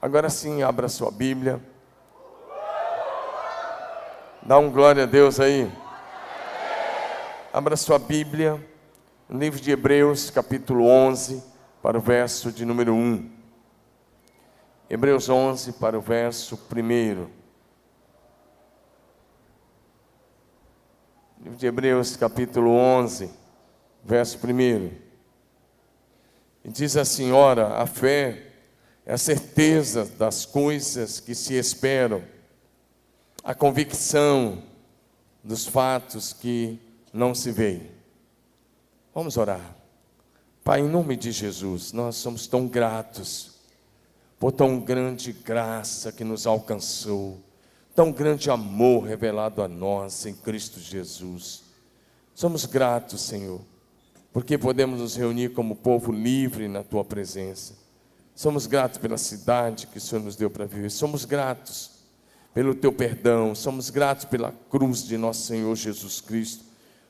Agora sim, abra sua Bíblia. Dá um glória a Deus aí. Abra sua Bíblia, no livro de Hebreus, capítulo 11, para o verso de número 1. Hebreus 11, para o verso 1. Livro de Hebreus, capítulo 11, verso 1. E diz assim: ora, a fé é a certeza das coisas que se esperam, a convicção dos fatos que não se veem. Vamos orar. Pai, em nome de Jesus, nós somos tão gratos por tão grande graça que nos alcançou, tão grande amor revelado a nós em Cristo Jesus. Somos gratos, Senhor, porque podemos nos reunir como povo livre na Tua presença. Somos gratos pela cidade que o Senhor nos deu para viver. Somos gratos pelo Teu perdão. Somos gratos pela cruz de nosso Senhor Jesus Cristo,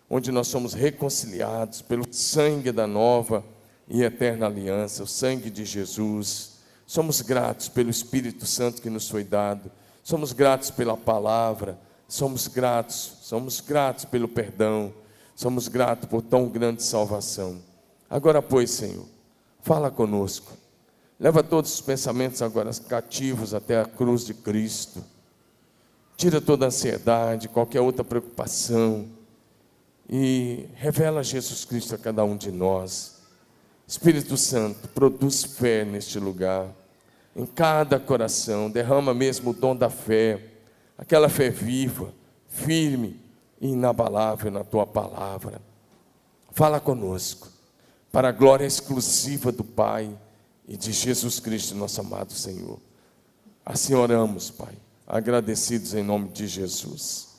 onde nós somos reconciliados pelo sangue da nova e eterna aliança, o sangue de Jesus. Somos gratos pelo Espírito Santo que nos foi dado. Somos gratos pela palavra. Somos gratos pelo perdão. Somos gratos por tão grande salvação. Agora, pois, Senhor, fala conosco. Leva todos os pensamentos agora cativos até a cruz de Cristo. Tira toda a ansiedade, qualquer outra preocupação. E revela Jesus Cristo a cada um de nós. Espírito Santo, produz fé neste lugar. Em cada coração, derrama mesmo o dom da fé. Aquela fé viva, firme e inabalável na Tua palavra. Fala conosco, para a glória exclusiva do Pai e de Jesus Cristo, nosso amado Senhor. Assim oramos, Pai, agradecidos em nome de Jesus.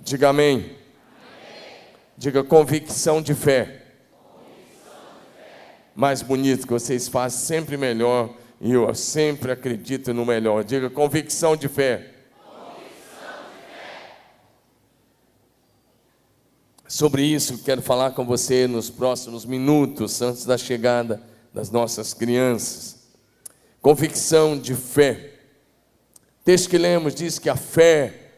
Diga amém. Amém. Diga convicção de fé. Mais bonito que vocês fazem, sempre melhor, e eu sempre acredito no melhor. Diga convicção de fé. Sobre isso quero falar com você nos próximos minutos, antes da chegada das nossas crianças. Convicção de fé. O texto que lemos diz que a fé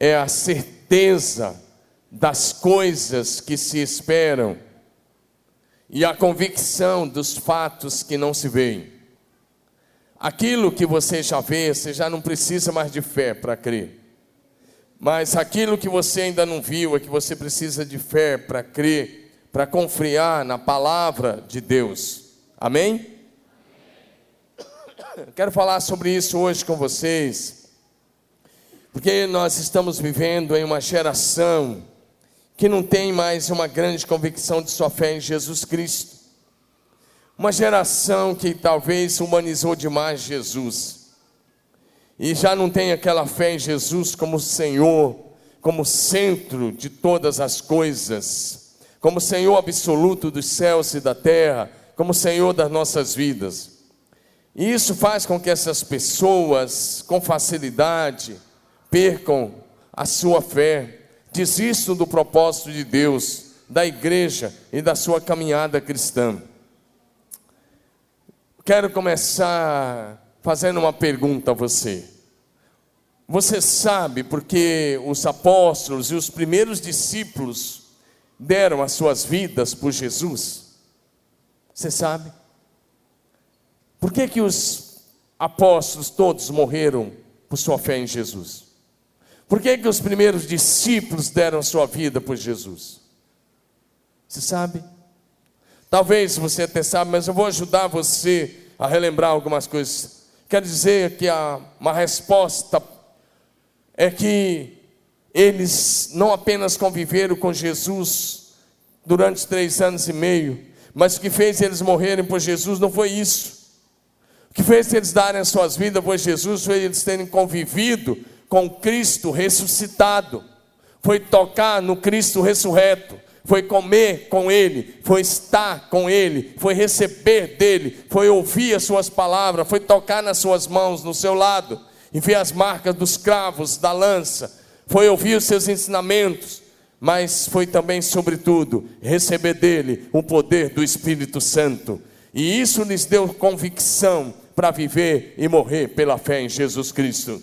é a certeza das coisas que se esperam e a convicção dos fatos que não se veem. Aquilo que você já vê, você já não precisa mais de fé para crer. Mas aquilo que você ainda não viu, é que você precisa de fé para crer, para confiar na palavra de Deus. Amém? Quero falar sobre isso hoje com vocês, porque nós estamos vivendo em uma geração que não tem mais uma grande convicção de sua fé em Jesus Cristo. Uma geração que talvez humanizou demais Jesus e já não tem aquela fé em Jesus como Senhor, como centro de todas as coisas, como Senhor absoluto dos céus e da terra, como Senhor das nossas vidas. E isso faz com que essas pessoas, com facilidade, percam a sua fé, desistam do propósito de Deus, da igreja e da sua caminhada cristã. Quero começar fazendo uma pergunta a você. Você sabe porque os apóstolos e os primeiros discípulos deram as suas vidas por Jesus? Você sabe? Por que os apóstolos todos morreram por sua fé em Jesus? Por que os primeiros discípulos deram a sua vida por Jesus? Você sabe? Talvez você até sabe, mas eu vou ajudar você a relembrar algumas coisas. Quero dizer que uma resposta é que eles não apenas conviveram com Jesus durante 3 anos e meio, mas o que fez eles morrerem por Jesus não foi isso. O que fez eles darem as suas vidas por Jesus foi eles terem convivido com Cristo ressuscitado, foi tocar no Cristo ressurreto, foi comer com Ele, foi estar com Ele, foi receber dEle, foi ouvir as suas palavras, foi tocar nas suas mãos, no seu lado, e ver as marcas dos cravos, da lança, foi ouvir os seus ensinamentos, mas foi também, sobretudo, receber dEle o poder do Espírito Santo. E isso lhes deu convicção para viver e morrer pela fé em Jesus Cristo.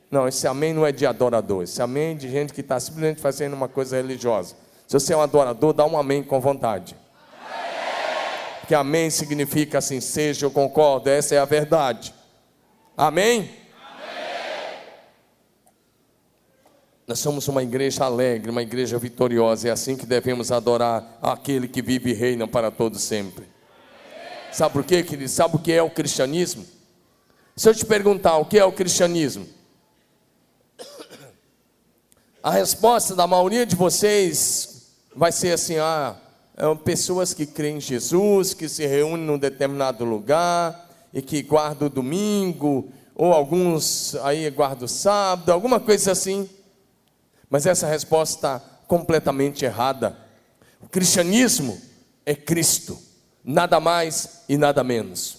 Não, esse amém não é de adorador, esse amém é de gente que está simplesmente fazendo uma coisa religiosa. Se você é um adorador, dá um amém com vontade. Porque amém significa assim seja, eu concordo, essa é a verdade. Amém? Nós somos uma igreja alegre, uma igreja vitoriosa. É assim que devemos adorar aquele que vive e reina para todos sempre. Sabe por quê, querido? Sabe o que é o cristianismo? Se eu te perguntar o que é o cristianismo, a resposta da maioria de vocês vai ser assim: pessoas que creem em Jesus, que se reúnem num determinado lugar e que guardam o domingo, ou alguns aí guardam o sábado, alguma coisa assim. Mas essa resposta está completamente errada. O cristianismo é Cristo, nada mais e nada menos.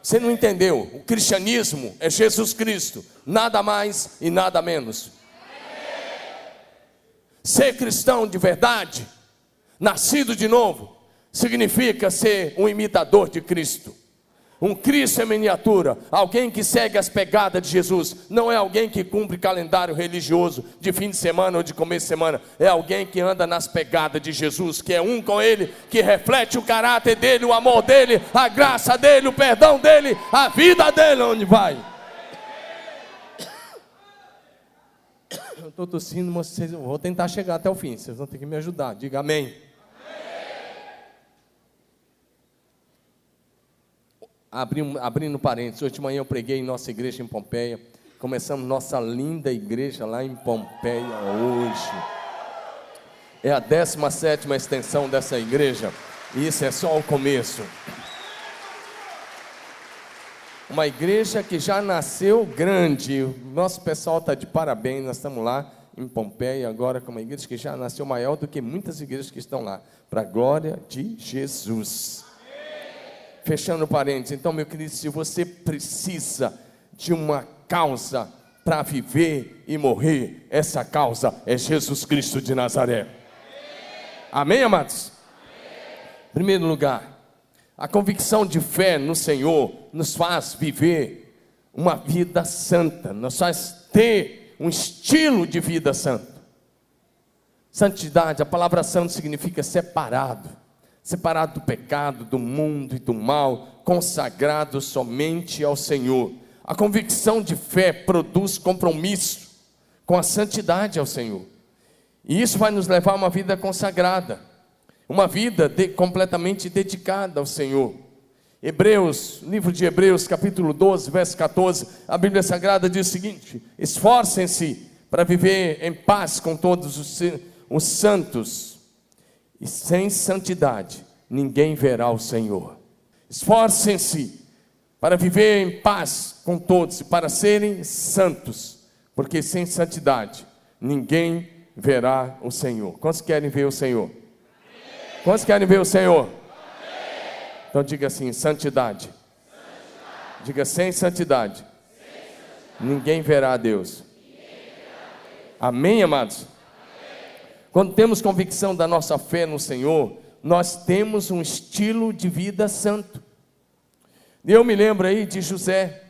Você não entendeu? O cristianismo é Jesus Cristo, nada mais e nada menos. Ser cristão de verdade, nascido de novo, significa ser um imitador de Cristo. Um Cristo em miniatura, alguém que segue as pegadas de Jesus. Não é alguém que cumpre calendário religioso de fim de semana ou de começo de semana. É alguém que anda nas pegadas de Jesus, que é um com Ele, que reflete o caráter dEle, o amor dEle, a graça dEle, o perdão dEle, a vida dEle, onde vai. Eu estou tossindo, mas eu vou tentar chegar até o fim, vocês vão ter que me ajudar, diga amém. Abrindo parênteses, hoje de manhã eu preguei em nossa igreja em Pompeia. Começamos nossa linda igreja lá em Pompeia hoje. É a 17ª extensão dessa igreja. E isso é só o começo. Uma igreja que já nasceu grande. O nosso pessoal está de parabéns. Nós estamos lá em Pompeia agora com uma igreja que já nasceu maior do que muitas igrejas que estão lá. Para a glória de Jesus. Fechando parênteses, então, meu querido, se você precisa de uma causa para viver e morrer, essa causa é Jesus Cristo de Nazaré. Amém, amados? Em primeiro lugar, a convicção de fé no Senhor nos faz viver uma vida santa, nos faz ter um estilo de vida santo. Santidade, a palavra santo significa separado do pecado, do mundo e do mal, consagrado somente ao Senhor. A convicção de fé produz compromisso com a santidade ao Senhor, e isso vai nos levar a uma vida consagrada, uma vida completamente dedicada ao Senhor. Livro de Hebreus, capítulo 12, verso 14, a Bíblia Sagrada diz o seguinte: esforcem-se para viver em paz com todos os santos, e sem santidade ninguém verá o Senhor. Esforcem-se para viver em paz com todos e para serem santos, porque sem santidade ninguém verá o Senhor. Quantos querem ver o Senhor? Quantos querem ver o Senhor? Então diga assim: santidade. Diga: sem santidade ninguém verá a Deus. Amém, amados? Quando temos convicção da nossa fé no Senhor, nós temos um estilo de vida santo. Eu me lembro aí de José,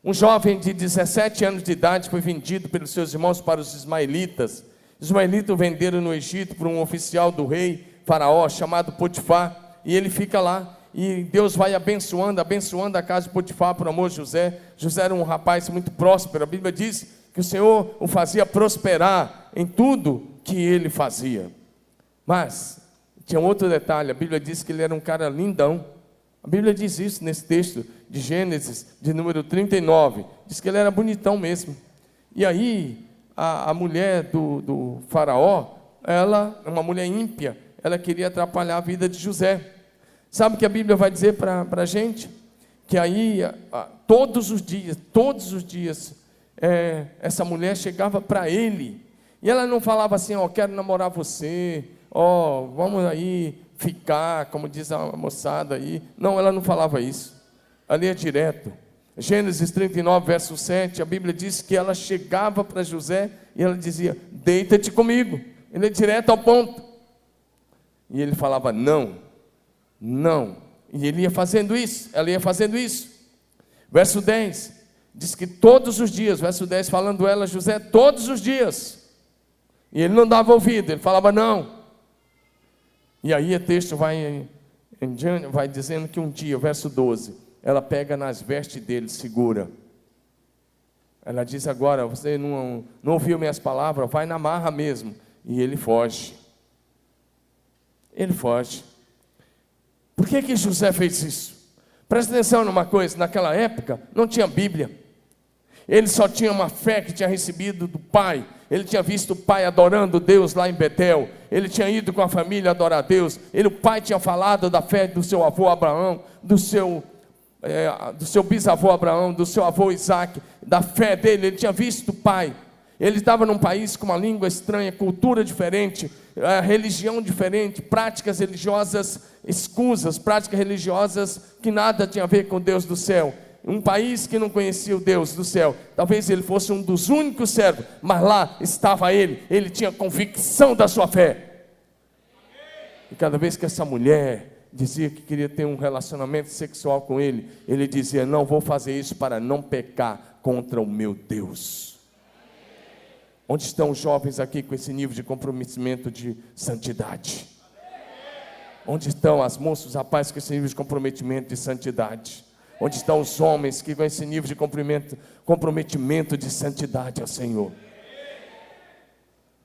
um jovem de 17 anos de idade, foi vendido pelos seus irmãos para os ismaelitas. Os ismaelitas o venderam no Egito por um oficial do rei Faraó, chamado Potifar, e ele fica lá, e Deus vai abençoando a casa de Potifar por amor de José. José era um rapaz muito próspero, a Bíblia diz que o Senhor o fazia prosperar em tudo que ele fazia. Mas tinha um outro detalhe, a Bíblia diz que ele era um cara lindão. A Bíblia diz isso nesse texto de Gênesis, de número 39, diz que ele era bonitão mesmo. E aí a mulher do Faraó, ela, uma mulher ímpia, ela queria atrapalhar a vida de José. Sabe o que a Bíblia vai dizer para a gente? Que aí todos os dias essa mulher chegava para ele, e ela não falava assim: quero namorar você, vamos aí ficar, como diz a moçada aí. Não, ela não falava isso. Ali é direto. Gênesis 39, verso 7, a Bíblia diz que ela chegava para José e ela dizia: deita-te comigo. Ele é direto ao ponto. E ele falava: não. E ele ia fazendo isso, ela ia fazendo isso. Verso 10, diz que todos os dias, verso 10, falando ela, José, todos os dias. E ele não dava ouvido, ele falava não. E aí o texto vai dizendo que um dia, verso 12, ela pega nas vestes dele, segura. Ela diz agora, você não ouviu minhas palavras, vai na marra mesmo. E ele foge. Ele foge. Por que José fez isso? Presta atenção numa coisa, naquela época não tinha Bíblia. Ele só tinha uma fé que tinha recebido do pai. Ele tinha visto o pai adorando Deus lá em Betel. Ele tinha ido com a família adorar a Deus. O pai tinha falado da fé do seu avô Abraão, do seu bisavô Abraão, do seu avô Isaac, da fé dele. Ele tinha visto o pai. Ele estava num país com uma língua estranha, cultura diferente, religião diferente, práticas religiosas escusas, práticas religiosas que nada tinha a ver com Deus do céu. Um país que não conhecia o Deus do céu. Talvez ele fosse um dos únicos servos, mas lá estava ele tinha convicção da sua fé. E cada vez que essa mulher dizia que queria ter um relacionamento sexual com ele, ele dizia, não vou fazer isso para não pecar contra o meu Deus. Onde estão os jovens aqui com esse nível de comprometimento de santidade? Onde estão as moças, os rapazes com esse nível de comprometimento de santidade? Onde estão os homens que com esse nível de comprometimento de santidade ao Senhor?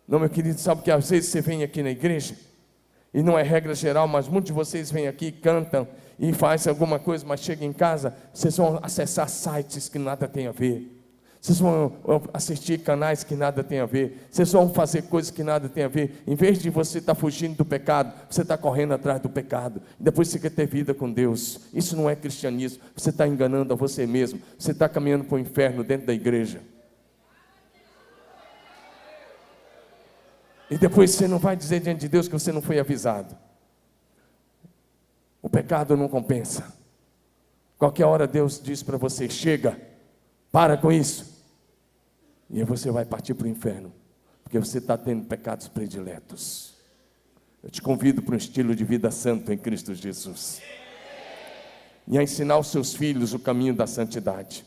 Não, meu querido, sabe que às vezes você vem aqui na igreja, e não é regra geral, mas muitos de vocês vêm aqui, cantam e fazem alguma coisa, mas chegam em casa, vocês vão acessar sites que nada tem a ver. Vocês vão assistir canais que nada tem a ver. Vocês vão fazer coisas que nada tem a ver. Em vez de você estar fugindo do pecado, você está correndo atrás do pecado. Depois você quer ter vida com Deus. Isso não é cristianismo. Você está enganando a você mesmo. Você está caminhando para o inferno dentro da igreja. E depois você não vai dizer diante de Deus que você não foi avisado. O pecado não compensa. Qualquer hora Deus diz para você, chega, para com isso. E aí você vai partir para o inferno, porque você está tendo pecados prediletos. Eu te convido para um estilo de vida santo em Cristo Jesus. E a ensinar aos seus filhos o caminho da santidade.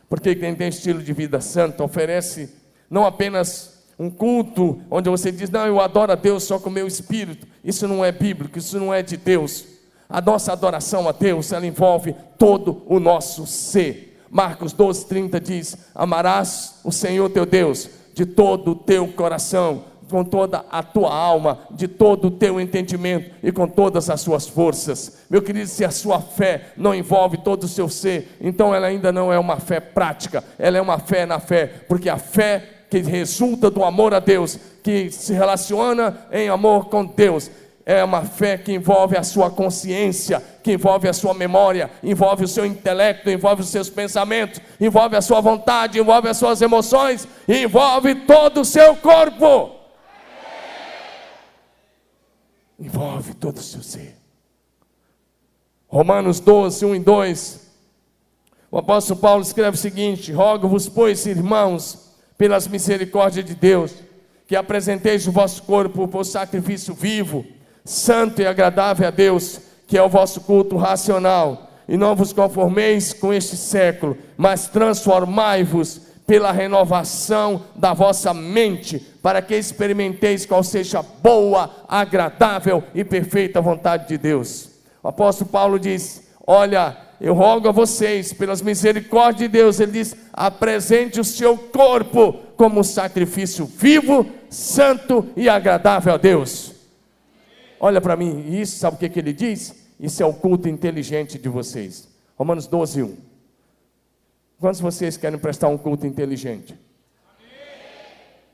Porque quem tem estilo de vida santo oferece não apenas um culto onde você diz, não, eu adoro a Deus só com o meu espírito. Isso não é bíblico, isso não é de Deus. A nossa adoração a Deus, ela envolve todo o nosso ser. Marcos 12:30 diz, amarás o Senhor teu Deus de todo o teu coração, com toda a tua alma, de todo o teu entendimento e com todas as suas forças. Meu querido, se a sua fé não envolve todo o seu ser, então ela ainda não é uma fé prática, ela é uma fé na fé, porque a fé que resulta do amor a Deus, que se relaciona em amor com Deus, é uma fé que envolve a sua consciência, que envolve a sua memória, envolve o seu intelecto, envolve os seus pensamentos, envolve a sua vontade, envolve as suas emoções, envolve todo o seu corpo. Envolve todo o seu ser. Romanos 12, 1 e 2. O apóstolo Paulo escreve o seguinte: rogo-vos, pois, irmãos, pelas misericórdias de Deus, que apresenteis o vosso corpo por sacrifício vivo, santo e agradável a Deus, que é o vosso culto racional, e não vos conformeis com este século, mas transformai-vos pela renovação da vossa mente, para que experimenteis qual seja a boa, agradável e perfeita vontade de Deus. O apóstolo Paulo diz, olha, eu rogo a vocês, pelas misericórdias de Deus, ele diz, apresente o seu corpo como sacrifício vivo, santo e agradável a Deus. Olha para mim, e isso, sabe o que ele diz? Isso é o culto inteligente de vocês. Romanos 12, 1. Quantos de vocês querem prestar um culto inteligente?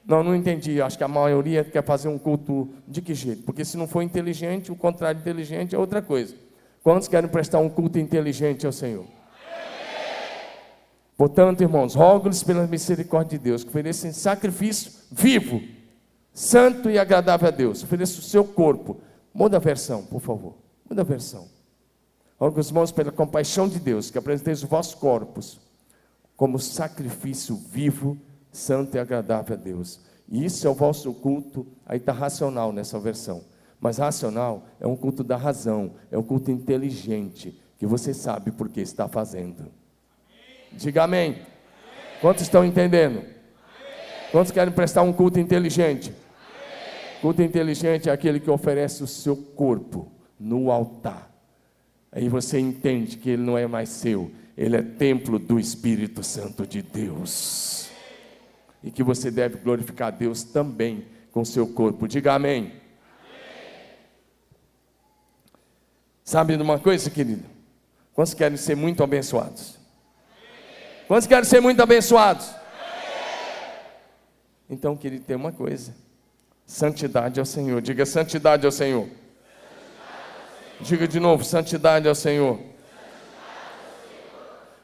Não entendi, acho que a maioria quer fazer um culto de que jeito? Porque se não for inteligente, o contrário de inteligente é outra coisa. Quantos querem prestar um culto inteligente ao Senhor? Portanto, irmãos, rogo-lhes pela misericórdia de Deus, que ofereçam sacrifício vivo, santo e agradável a Deus. Ofereça o seu corpo. Muda a versão, por favor. Muda a versão. Rogo os irmãos pela compaixão de Deus, que apresenteis os vossos corpos como sacrifício vivo, santo e agradável a Deus. E isso é o vosso culto, aí está racional nessa versão. Mas racional é um culto da razão, é um culto inteligente, que você sabe por que está fazendo. Diga amém. Quantos estão entendendo? Quantos querem prestar um culto inteligente? Culto inteligente é aquele que oferece o seu corpo no altar. Aí você entende que ele não é mais seu, ele é templo do Espírito Santo de Deus. E que você deve glorificar a Deus também com o seu corpo. Diga amém. Sabe de uma coisa, querido? Quantos querem ser muito abençoados? Quantos querem ser muito abençoados? Então, querido, tem uma coisa: santidade ao Senhor. Diga santidade ao Senhor. Diga de novo, santidade ao Senhor.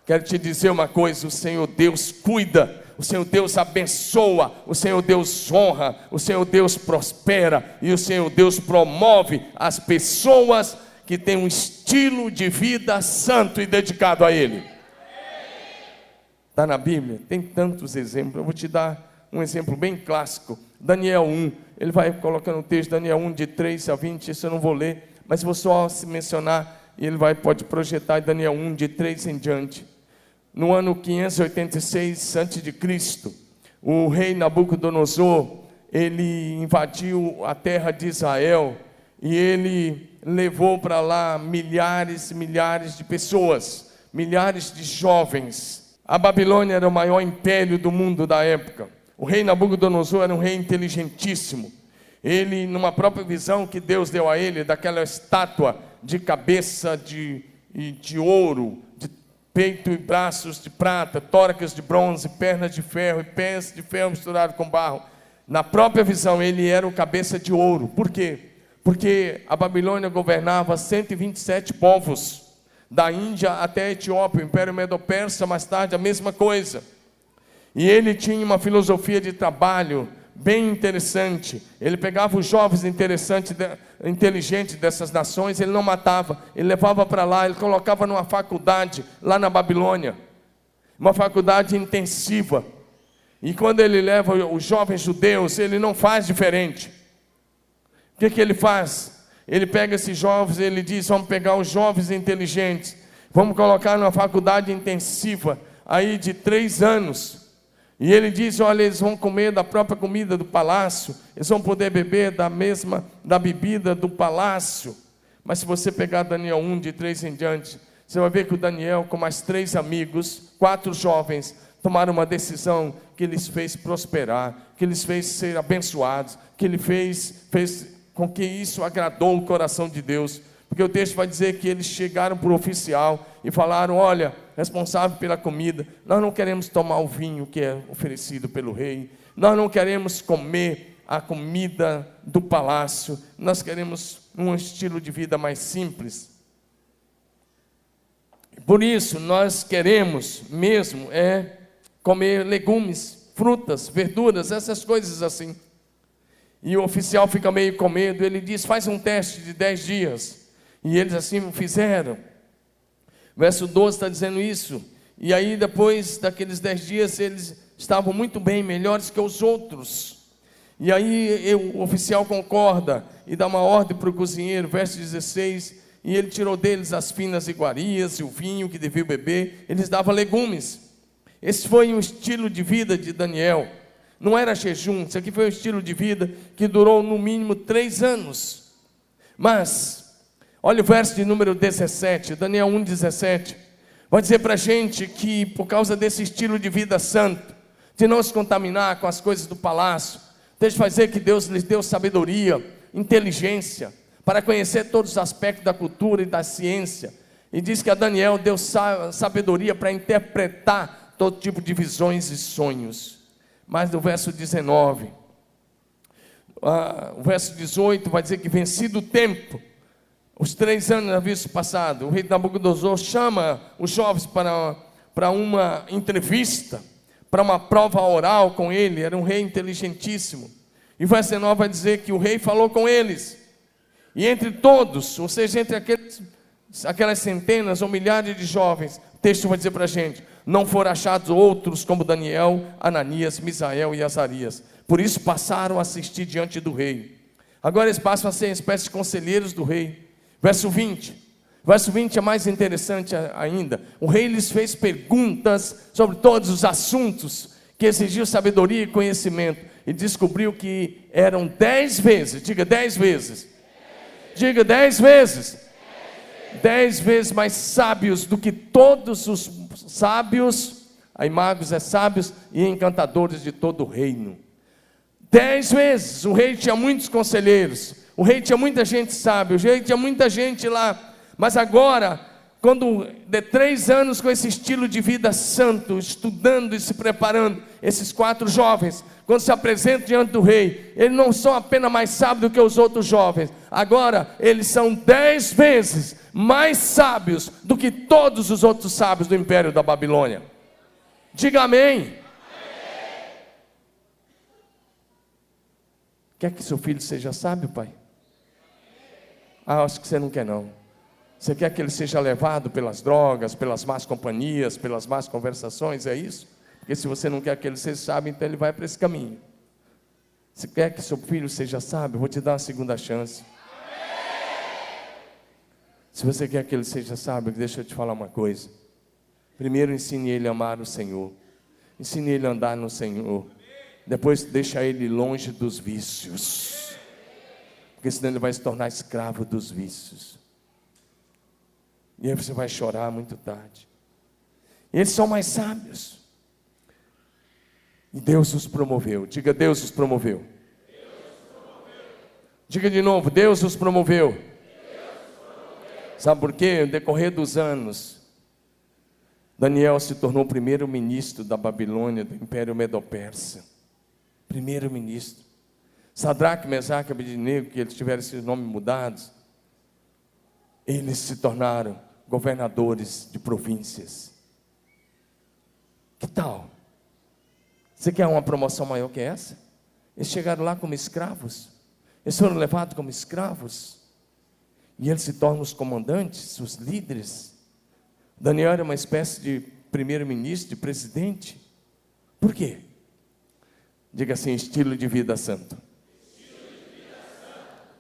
Quero te dizer uma coisa: o Senhor Deus cuida, o Senhor Deus abençoa, o Senhor Deus honra, o Senhor Deus prospera e o Senhor Deus promove as pessoas que têm um estilo de vida santo e dedicado a Ele. Está na Bíblia, tem tantos exemplos. Eu vou te dar um exemplo bem clássico. Daniel 1, ele vai colocando o texto, Daniel 1, de 3 a 20, isso eu não vou ler, mas vou só se mencionar, e ele pode projetar Daniel 1, de 3 em diante. No ano 586 a.C., o rei Nabucodonosor, ele invadiu a terra de Israel, e ele levou para lá milhares e milhares de pessoas, milhares de jovens. A Babilônia era o maior império do mundo da época. O rei Nabucodonosor era um rei inteligentíssimo. Ele, numa própria visão que Deus deu a ele, daquela estátua de cabeça de ouro, de peito e braços de prata, tórax de bronze, pernas de ferro e pés de ferro misturado com barro. Na própria visão, ele era o cabeça de ouro. Por quê? Porque a Babilônia governava 127 povos, da Índia até a Etiópia, o Império Medo-Persa, mais tarde a mesma coisa. E ele tinha uma filosofia de trabalho bem interessante. Ele pegava os jovens inteligentes dessas nações, ele não matava, ele levava para lá, ele colocava numa faculdade lá na Babilônia, uma faculdade intensiva. E quando ele leva os jovens judeus, ele não faz diferente. O que ele faz? Ele pega esses jovens, ele diz: vamos pegar os jovens inteligentes, vamos colocar numa faculdade intensiva, aí de 3 anos. E ele diz: olha, eles vão comer da própria comida do palácio, eles vão poder beber da bebida do palácio. Mas se você pegar Daniel 1, de 3 em diante, você vai ver que o Daniel, com mais 3 amigos, 4 jovens, tomaram uma decisão que lhes fez prosperar, que lhes fez ser abençoados, que lhe fez com que isso agradou o coração de Deus. Porque o texto vai dizer que eles chegaram para o oficial e falaram: olha, responsável pela comida, nós não queremos tomar o vinho que é oferecido pelo rei, nós não queremos comer a comida do palácio, nós queremos um estilo de vida mais simples. Por isso, nós queremos mesmo comer legumes, frutas, verduras, essas coisas assim. E o oficial fica meio com medo, ele diz: faz um teste de 10 dias. E eles assim fizeram. Verso 12 está dizendo isso. E aí depois daqueles 10 dias, eles estavam muito bem, melhores que os outros. E aí o oficial concorda e dá uma ordem para o cozinheiro, verso 16, e ele tirou deles as finas iguarias e o vinho que deviam beber, eles davam legumes. Esse foi o estilo de vida de Daniel. Não era jejum, isso aqui foi um estilo de vida que durou no mínimo 3 anos. Mas, olha o verso de número 17, Daniel 1,17. Vai dizer para a gente que por causa desse estilo de vida santo, de não se contaminar com as coisas do palácio, deixa eu dizer que Deus lhes deu sabedoria, inteligência, para conhecer todos os aspectos da cultura e da ciência. E diz que a Daniel deu sabedoria para interpretar todo tipo de visões e sonhos. Mas no verso 19, o verso 18 vai dizer que vencido o tempo, os 3 anos haviam se passado, o rei Nabucodonosor chama os jovens para uma entrevista, para uma prova oral com ele. Era um rei inteligentíssimo. E o verso 19 vai dizer que o rei falou com eles, e entre todos, ou seja, entre aquelas centenas ou milhares de jovens, o texto vai dizer para a gente: não foram achados outros como Daniel, Ananias, Misael e Azarias. Por isso passaram a assistir diante do rei. Agora eles passam a ser uma espécie de conselheiros do rei. Verso 20. Verso 20 é mais interessante ainda. O rei lhes fez perguntas sobre todos os assuntos que exigiam sabedoria e conhecimento. E descobriu que eram 10 vezes, diga 10 vezes. Diga 10 vezes. 10 vezes mais sábios do que todos os sábios, aí magos é sábios e encantadores de todo o reino. 10 vezes. O rei tinha muitos conselheiros, o rei tinha muita gente sábia, o rei tinha muita gente lá. Mas agora, quando de 3 anos com esse estilo de vida santo, estudando e se preparando, esses 4 jovens, quando se apresentam diante do rei, eles não são apenas mais sábios do que os outros jovens, agora eles são 10 vezes mais sábios do que todos os outros sábios do império da Babilônia. Diga amém. Quer que seu filho seja sábio, pai? Acho que você não quer não. Você quer que ele seja levado pelas drogas, pelas más companhias, pelas más conversações, é isso? Porque se você não quer que ele seja sábio, então ele vai para esse caminho. Você quer que seu filho seja sábio? Eu vou te dar uma segunda chance. Se você quer que ele seja sábio, deixa eu te falar uma coisa. Primeiro ensine ele a amar o Senhor. Ensine ele a andar no Senhor. Depois deixa ele longe dos vícios. Porque senão ele vai se tornar escravo dos vícios. E aí você vai chorar muito tarde. E eles são mais sábios. E Deus os promoveu. Diga, Deus os promoveu. Diga de novo, Deus os promoveu. Sabe por quê? No decorrer dos anos, Daniel se tornou o primeiro ministro da Babilônia, do Império Medo-Persa. Primeiro ministro. Sadraque, Mesaque e Abednego, que eles tiveram esses nomes mudados, eles se tornaram governadores de províncias. Que tal? Você quer uma promoção maior que essa? Eles chegaram lá como escravos. Eles foram levados como escravos. E eles se tornam os comandantes, os líderes. Daniel era uma espécie de primeiro-ministro, de presidente. Por quê? Diga assim, estilo de vida santo.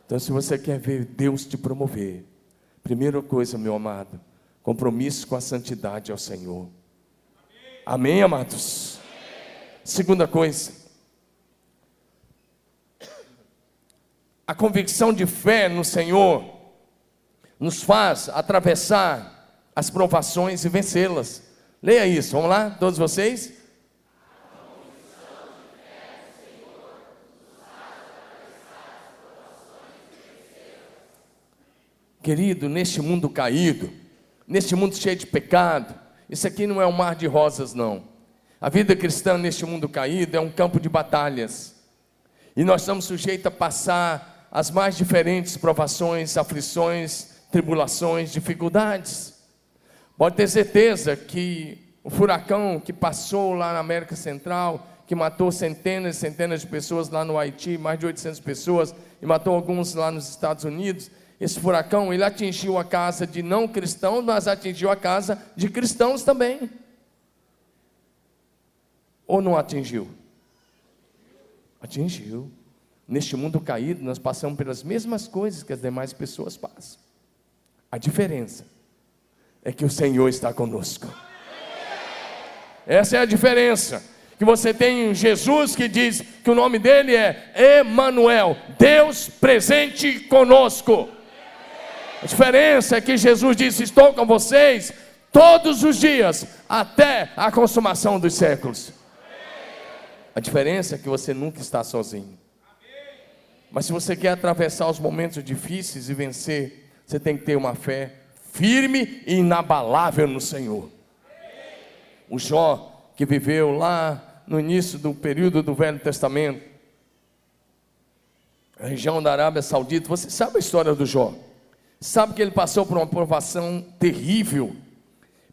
Então, se você quer ver Deus te promover, primeira coisa, meu amado, compromisso com a santidade ao Senhor. Amém, amados? Segunda coisa, a convicção de fé no Senhor nos faz atravessar as provações e vencê-las. Leia isso, vamos lá, todos vocês? Querido, neste mundo caído, neste mundo cheio de pecado, isso aqui não é um mar de rosas não. A vida cristã neste mundo caído é um campo de batalhas. E nós estamos sujeitos a passar as mais diferentes provações, aflições, tribulações, dificuldades. Pode ter certeza que o furacão que passou lá na América Central, que matou centenas e centenas de pessoas lá no Haiti, mais de 800 pessoas, e matou alguns lá nos Estados Unidos, esse furacão, ele atingiu a casa de não cristãos, mas atingiu a casa de cristãos também. Ou não atingiu? Atingiu. Neste mundo caído, nós passamos pelas mesmas coisas que as demais pessoas passam. A diferença é que o Senhor está conosco. Essa é a diferença. Que você tem Jesus que diz que o nome dele é Emanuel, Deus presente conosco. A diferença é que Jesus disse: estou com vocês todos os dias, até a consumação dos séculos. A diferença é que você nunca está sozinho. Mas se você quer atravessar os momentos difíceis e vencer, você tem que ter uma fé firme e inabalável no Senhor. O Jó, que viveu lá no início do período do Velho Testamento, a região da Arábia Saudita, você sabe a história do Jó. Sabe que ele passou por uma provação terrível.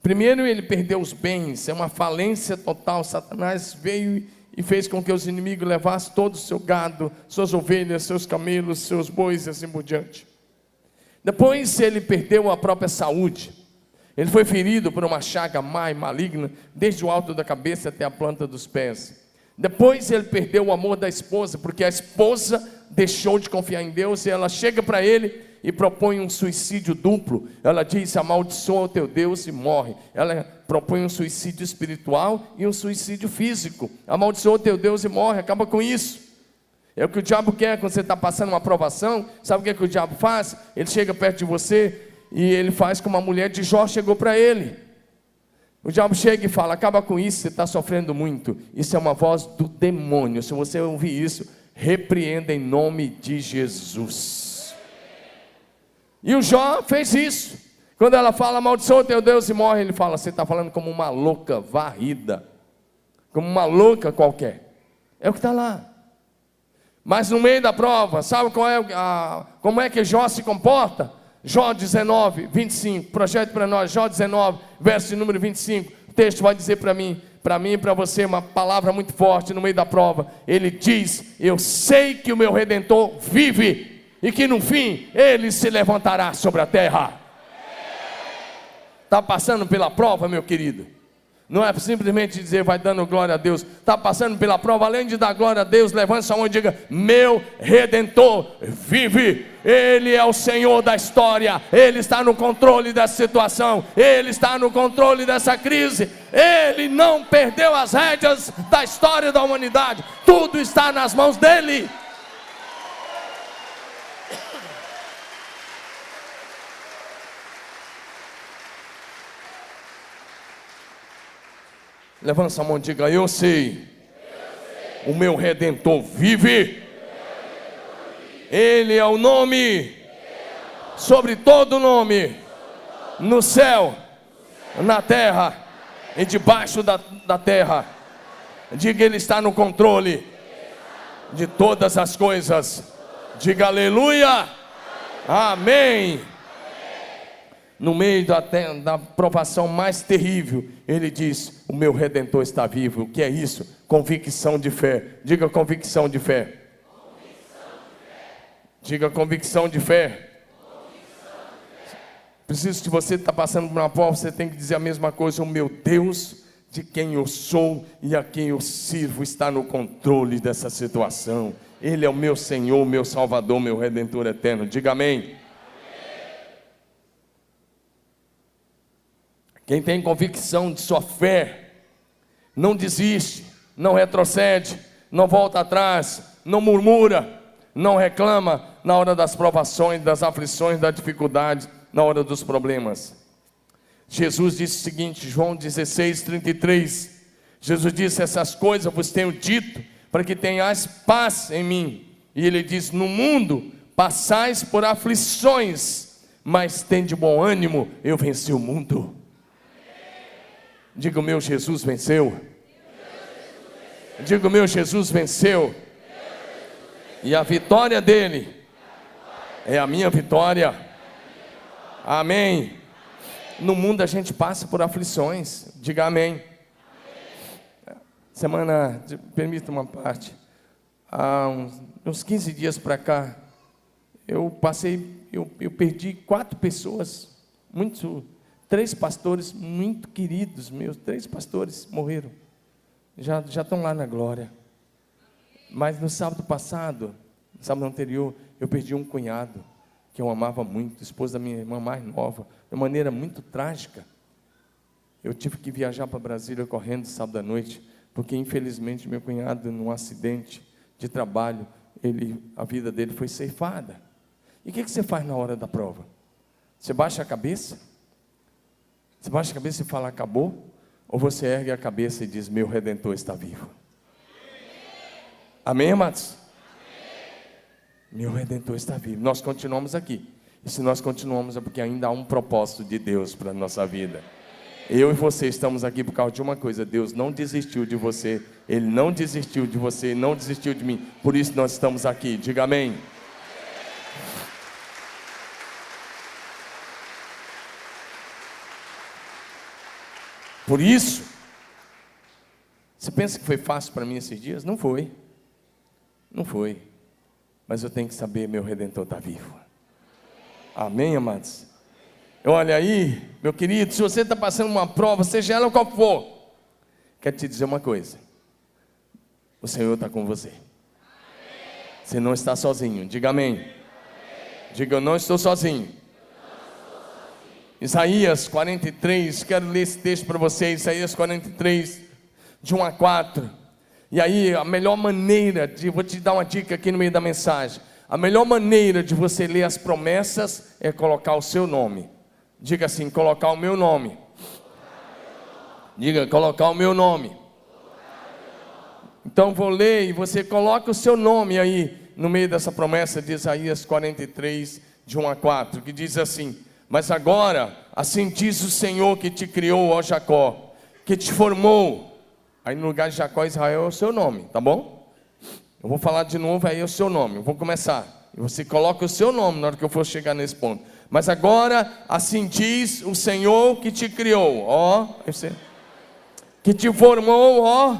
Primeiro ele perdeu os bens, é uma falência total. Satanás veio e fez com que os inimigos levassem todo o seu gado, suas ovelhas, seus camelos, seus bois e assim por diante. Depois ele perdeu a própria saúde. Ele foi ferido por uma chaga má e maligna, desde o alto da cabeça até a planta dos pés. Depois ele perdeu o amor da esposa, porque a esposa deixou de confiar em Deus, e ela chega para ele e propõe um suicídio duplo. Ela diz: amaldiçoa o teu Deus e morre. Ela propõe um suicídio espiritual e um suicídio físico. Amaldiçoa o teu Deus e morre, acaba com isso. É o que o diabo quer quando você está passando uma provação. Sabe o que o diabo faz? Ele chega perto de você e ele faz como a mulher de Jó chegou para ele. O diabo chega e fala: acaba com isso, você está sofrendo muito. Isso é uma voz do demônio. Se você ouvir isso, repreenda em nome de Jesus. E o Jó fez isso. Quando ela fala: amaldiçoa o teu Deus e morre, ele fala: você está falando como uma louca varrida, como uma louca qualquer. É o que está lá. Mas no meio da prova, sabe como é que Jó se comporta? Jó 19, 25, projete para nós, Jó 19, verso de número 25, o texto vai dizer para mim e para você uma palavra muito forte no meio da prova. Ele diz: eu sei que o meu Redentor vive, e que no fim ele se levantará sobre a terra. Está passando pela prova, meu querido? Não é simplesmente dizer vai dando glória a Deus. Está passando pela prova, além de dar glória a Deus, levante sua mão e diga: meu Redentor vive. Ele é o Senhor da história. Ele está no controle dessa situação. Ele está no controle dessa crise. Ele não perdeu as rédeas da história da humanidade. Tudo está nas mãos dele. Levanta sua mão e diga: eu sei. O meu Redentor vive. Ele é o nome sobre todo nome, no céu, na terra e debaixo da terra. Diga: ele está no controle de todas as coisas. Diga aleluia. Amém. No meio da provação mais terrível, ele diz: o meu Redentor está vivo. O que é isso? Convicção de fé. Diga: convicção de fé. Diga: convicção de fé. Preciso que você está passando por uma prova, você tem que dizer a mesma coisa: o meu Deus, de quem eu sou e a quem eu sirvo, está no controle dessa situação. Ele é o meu Senhor, meu Salvador, meu Redentor eterno. Diga amém. Quem tem convicção de sua fé, não desiste, não retrocede, não volta atrás, não murmura, não reclama na hora das provações, das aflições, das dificuldades, na hora dos problemas. Jesus disse o seguinte, João 16, 33, Jesus disse: essas coisas vos tenho dito, para que tenhais paz em mim. E ele diz: no mundo passais por aflições, mas tende bom ânimo, eu venci o mundo. Diga: o meu Jesus venceu. Diga: o meu Jesus venceu. E a vitória dele é a minha vitória. Amém. No mundo a gente passa por aflições. Diga amém. Semana, permita uma parte. Há uns 15 dias para cá, eu perdi 4 pessoas, 3 pastores muito queridos meus. 3 pastores morreram, já estão lá na glória. Mas no sábado passado, no sábado anterior, eu perdi um cunhado que eu amava muito, esposa da minha irmã mais nova, de maneira muito trágica. Eu tive que viajar para Brasília correndo sábado à noite, porque infelizmente meu cunhado, num acidente de trabalho, a vida dele foi ceifada. E o que você faz na hora da prova? Você baixa a cabeça? Você baixa a cabeça e fala acabou? Ou você ergue a cabeça e diz: meu Redentor está vivo? Amém, amados? Meu Redentor está vivo. Nós continuamos aqui. E se nós continuamos é porque ainda há um propósito de Deus para a nossa vida. Eu e você estamos aqui por causa de uma coisa: Deus não desistiu de você. Ele não desistiu de você, não desistiu de mim. Por isso nós estamos aqui. Diga amém. Por isso, você pensa que foi fácil para mim esses dias? Não foi. Não foi. Mas eu tenho que saber: meu Redentor está vivo. Amém, amados? Olha aí, meu querido, se você está passando uma prova, seja ela qual for, quero te dizer uma coisa: o Senhor está com você. Você não está sozinho. Diga amém. Diga, eu não estou sozinho. Isaías 43, quero ler esse texto para vocês. Isaías 43, de 1 a 4. E aí, a melhor maneira vou te dar uma dica aqui no meio da mensagem. A melhor maneira de você ler as promessas é colocar o seu nome. Diga assim, colocar o meu nome. Diga, colocar o meu nome. Então vou ler e você coloca o seu nome aí no meio dessa promessa de Isaías 43, de 1 a 4, que diz assim: mas agora, assim diz o Senhor que te criou, ó Jacó, que te formou. Aí no lugar de Jacó, Israel é o seu nome, tá bom? Eu vou falar de novo, aí é o seu nome. Eu vou começar. E você coloca o seu nome na hora que eu for chegar nesse ponto. Mas agora, assim diz o Senhor que te criou, ó, que te formou, ó.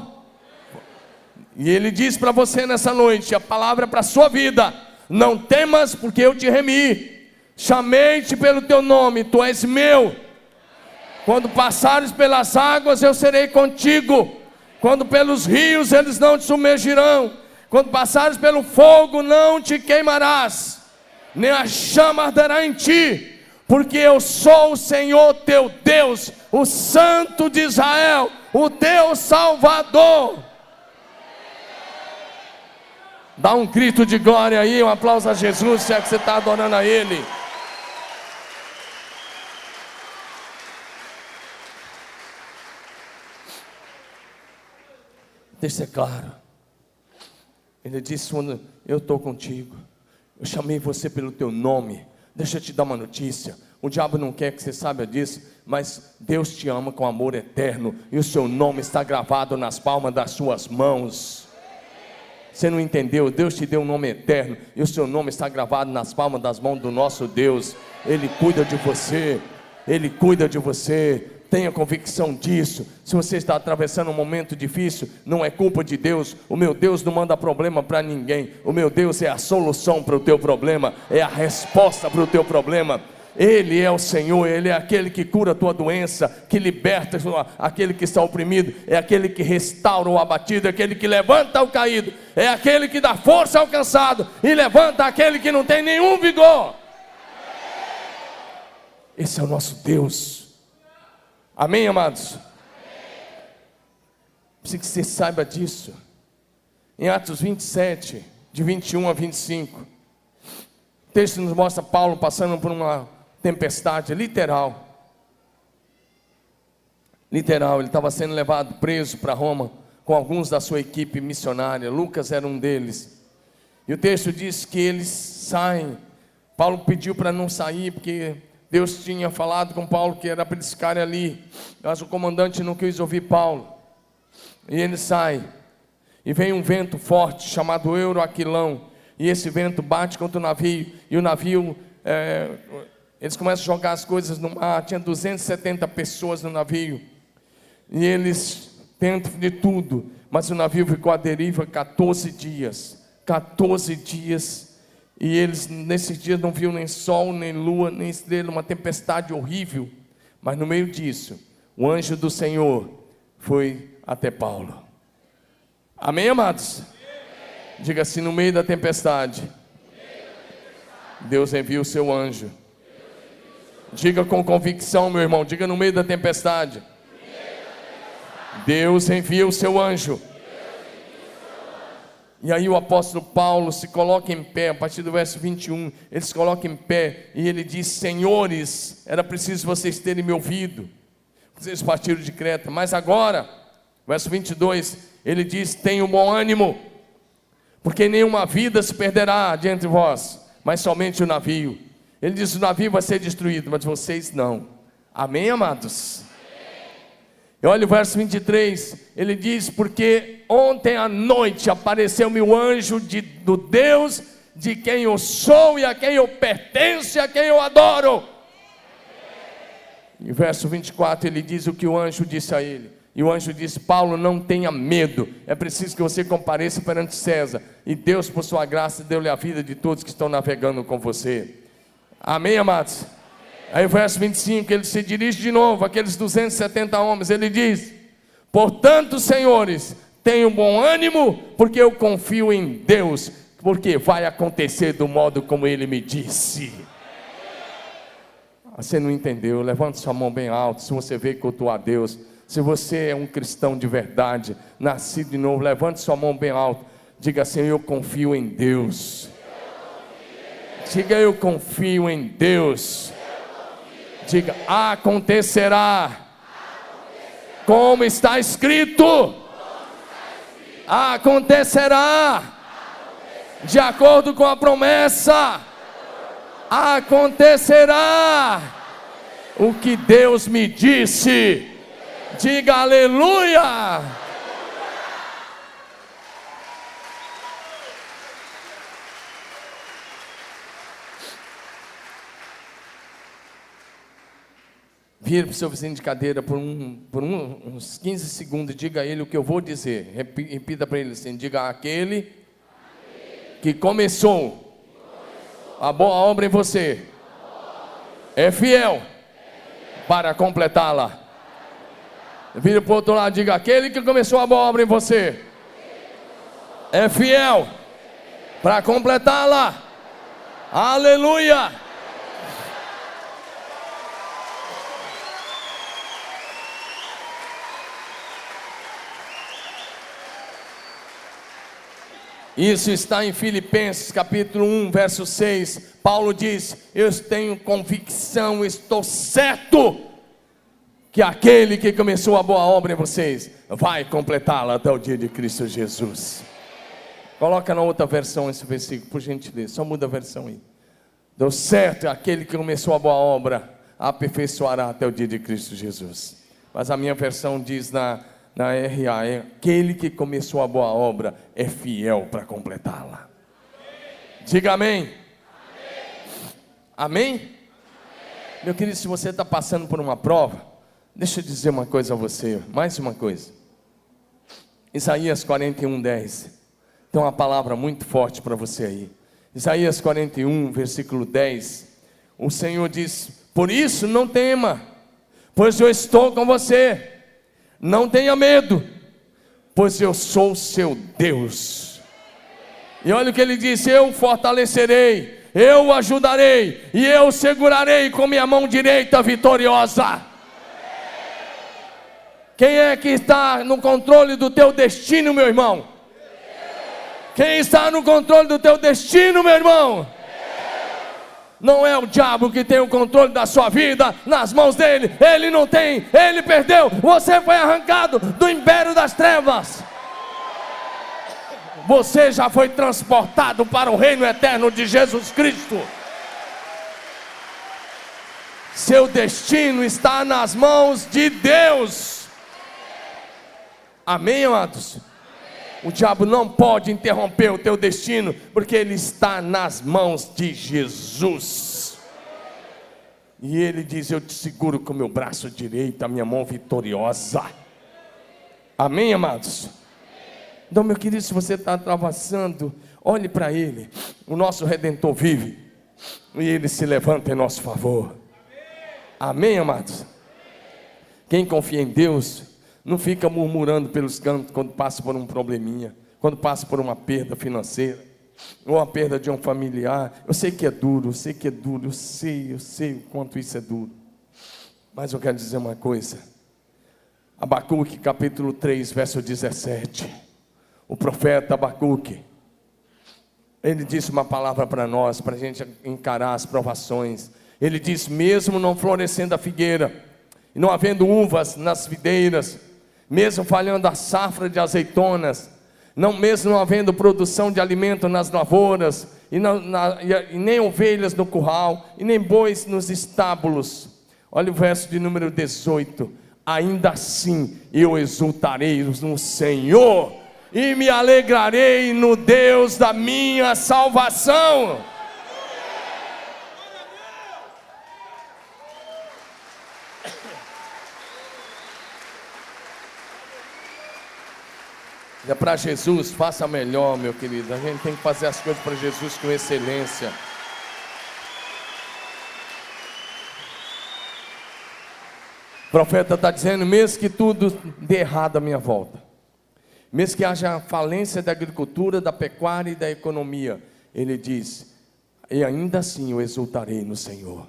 E Ele diz para você nessa noite, a palavra para a sua vida: não temas, porque eu te remi. Chamei-te pelo teu nome, tu és meu. Quando passares pelas águas, eu serei contigo. Quando pelos rios, eles não te submergirão. Quando passares pelo fogo, não te queimarás, nem a chama arderá em ti, porque eu sou o Senhor teu Deus, o Santo de Israel, o teu Salvador. Dá um grito de glória aí, um aplauso a Jesus, se é que você está adorando a Ele. Deixa ser claro. Ele disse: quando eu estou contigo, eu chamei você pelo teu nome. Deixa eu te dar uma notícia. O diabo não quer que você saiba disso, mas Deus te ama com amor eterno, e o seu nome está gravado nas palmas das suas mãos. Você não entendeu? Deus te deu um nome eterno, e o seu nome está gravado nas palmas das mãos do nosso Deus. Ele cuida de você. Ele cuida de você. Tenha convicção disso. Se você está atravessando um momento difícil, não é culpa de Deus. O meu Deus não manda problema para ninguém. O meu Deus é a solução para o teu problema, é a resposta para o teu problema. Ele é o Senhor, Ele é aquele que cura a tua doença, que liberta aquele que está oprimido, é aquele que restaura o abatido, é aquele que levanta o caído, é aquele que dá força ao cansado e levanta aquele que não tem nenhum vigor. Esse é o nosso Deus. Amém, amados? Preciso que você saiba disso. Em Atos 27, de 21 a 25, o texto nos mostra Paulo passando por uma tempestade literal. Literal, ele estava sendo levado preso para Roma com alguns da sua equipe missionária. Lucas era um deles. E o texto diz que eles saem. Paulo pediu para não sair, porque Deus tinha falado com Paulo que era para eles ficarem ali, mas o comandante não quis ouvir Paulo. E ele sai, e vem um vento forte chamado Euroaquilão, e esse vento bate contra o navio, e o navio, eles começam a jogar as coisas no mar. Tinha 270 pessoas no navio, e eles tentam de tudo, mas o navio ficou à deriva 14 dias, 14 dias, e eles nesses dias não viam nem sol, nem lua, nem estrela, uma tempestade horrível. Mas no meio disso, o anjo do Senhor foi até Paulo. Amém, amados? Diga assim: no meio da tempestade, Deus envia o seu anjo. Diga com convicção, meu irmão, diga: no meio da tempestade, Deus envia o seu anjo. E aí o apóstolo Paulo se coloca em pé, a partir do verso 21, ele se coloca em pé, e ele diz: senhores, era preciso vocês terem me ouvido, vocês partiram de Creta, mas agora, verso 22, ele diz: tenham bom ânimo, porque nenhuma vida se perderá de entre vós, mas somente o navio. Ele diz: o navio vai ser destruído, mas vocês não. Amém, amados? E olha o verso 23, ele diz: porque ontem à noite apareceu-me o anjo do Deus de quem eu sou e a quem eu pertenço e a quem eu adoro. E verso 24 ele diz o que o anjo disse a ele. E o anjo disse: Paulo, não tenha medo, é preciso que você compareça perante César, e Deus por sua graça deu-lhe a vida de todos que estão navegando com você. Amém, amados? Aí o verso 25, ele se dirige de novo àqueles 270 homens, ele diz: portanto, senhores, tenham bom ânimo, porque eu confio em Deus. porque vai acontecer do modo como Ele me disse. Você não entendeu? Levante sua mão bem alto. Se você veio cultuar a Deus, se você é um cristão de verdade, nascido de novo, levante sua mão bem alto. Diga assim: eu confio em Deus. Diga: eu confio em Deus. Diga: acontecerá como está escrito. Acontecerá de acordo com a promessa. Acontecerá o que Deus me disse. Diga aleluia. Vire para o seu vizinho de cadeira por uns 15 segundos e diga a ele o que eu vou dizer. Repita para ele assim: diga: aquele que começou a boa obra em você é fiel para completá-la. Vire para o outro lado, diga: aquele que começou a boa obra em você é fiel para completá-la. Aleluia. Isso está em Filipenses capítulo 1, verso 6. Paulo diz: eu tenho convicção, estou certo que aquele que começou a boa obra em vocês vai completá-la até o dia de Cristo Jesus. Coloca na outra versão esse versículo, por gentileza, só muda a versão aí. Deu certo, aquele que começou a boa obra aperfeiçoará até o dia de Cristo Jesus. Mas a minha versão diz na RA, é aquele que começou a boa obra é fiel para completá-la. Diga amém. Amém? Amém? Meu querido, se você está passando por uma prova, deixa eu dizer uma coisa a você, mais uma coisa. Isaías 41:10, tem uma palavra muito forte para você aí. Isaías 41, versículo 10, o Senhor diz: por isso não tema, pois eu estou com você. Não tenha medo, pois eu sou seu Deus. E olha o que ele disse: eu fortalecerei, eu ajudarei, e eu segurarei com minha mão direita vitoriosa. Quem é que está no controle do teu destino, meu irmão? Quem está no controle do teu destino, meu irmão? Não é o diabo que tem o controle da sua vida nas mãos dele. Ele não tem, ele perdeu. Você foi arrancado do império das trevas. Você já foi transportado para o reino eterno de Jesus Cristo. Seu destino está nas mãos de Deus. Amém, amados? O diabo não pode interromper o teu destino, porque ele está nas mãos de Jesus. E ele diz: eu te seguro com o meu braço direito, a minha mão vitoriosa. Amém, amados? Então, meu querido, se você está atravessando, olhe para ele. O nosso Redentor vive, e ele se levanta em nosso favor. Amém, amados? Quem confia em Deus não fica murmurando pelos cantos quando passa por um probleminha, quando passa por uma perda financeira, ou a perda de um familiar. Eu sei que é duro, eu sei que é duro, eu sei o quanto isso é duro. Mas eu quero dizer uma coisa. Abacuque capítulo 3, verso 17. O profeta Abacuque, ele disse uma palavra para nós, para a gente encarar as provações. Ele diz: mesmo não florescendo a figueira, e não havendo uvas nas videiras, mesmo falhando a safra de azeitonas, mesmo não havendo produção de alimento nas lavouras, e nem ovelhas no curral, e nem bois nos estábulos. Olha o verso de número 18. Ainda assim eu exultarei no Senhor, e me alegrarei no Deus da minha salvação. É para Jesus, faça melhor, meu querido. A gente tem que fazer as coisas para Jesus com excelência. O profeta está dizendo: mesmo que tudo dê errado à minha volta, mesmo que haja falência da agricultura, da pecuária e da economia, ele diz: e ainda assim eu exultarei no Senhor.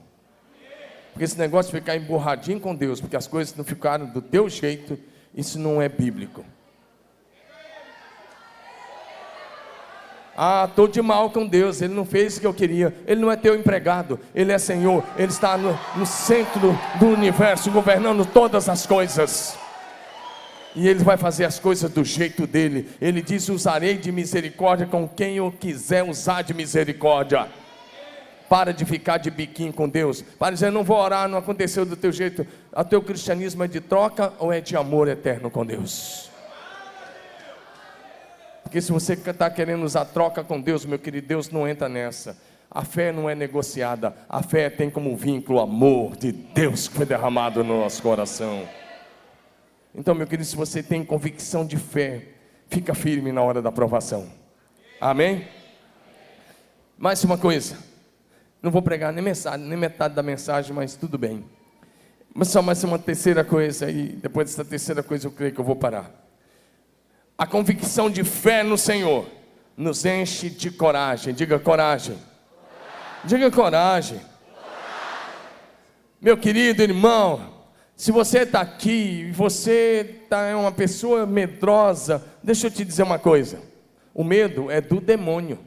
Porque esse negócio de ficar emburradinho com Deus, porque as coisas não ficaram do teu jeito, isso não é bíblico. Estou de mal com Deus, Ele não fez o que eu queria. Ele não é teu empregado, Ele é Senhor. Ele está no centro do universo, governando todas as coisas. E Ele vai fazer as coisas do jeito dEle. Ele diz: usarei de misericórdia com quem eu quiser usar de misericórdia. Para de ficar de biquinho com Deus. Para de dizer: não vou orar, não aconteceu do teu jeito. O teu cristianismo é de troca ou é de amor eterno com Deus? Porque se você está querendo usar troca com Deus, meu querido, Deus não entra nessa. A fé não é negociada. A fé tem como vínculo o amor de Deus que foi derramado no nosso coração. Então, meu querido, se você tem convicção de fé, fica firme na hora da provação. Amém? Mais uma coisa. Não vou pregar nem metade da mensagem, mas tudo bem. Mas só mais uma terceira coisa, e depois dessa terceira coisa eu creio que eu vou parar. A convicção de fé no Senhor nos enche de coragem. Diga coragem. Diga coragem. Meu querido irmão, se você está aqui e você é uma pessoa medrosa, deixa eu te dizer uma coisa: o medo é do demônio.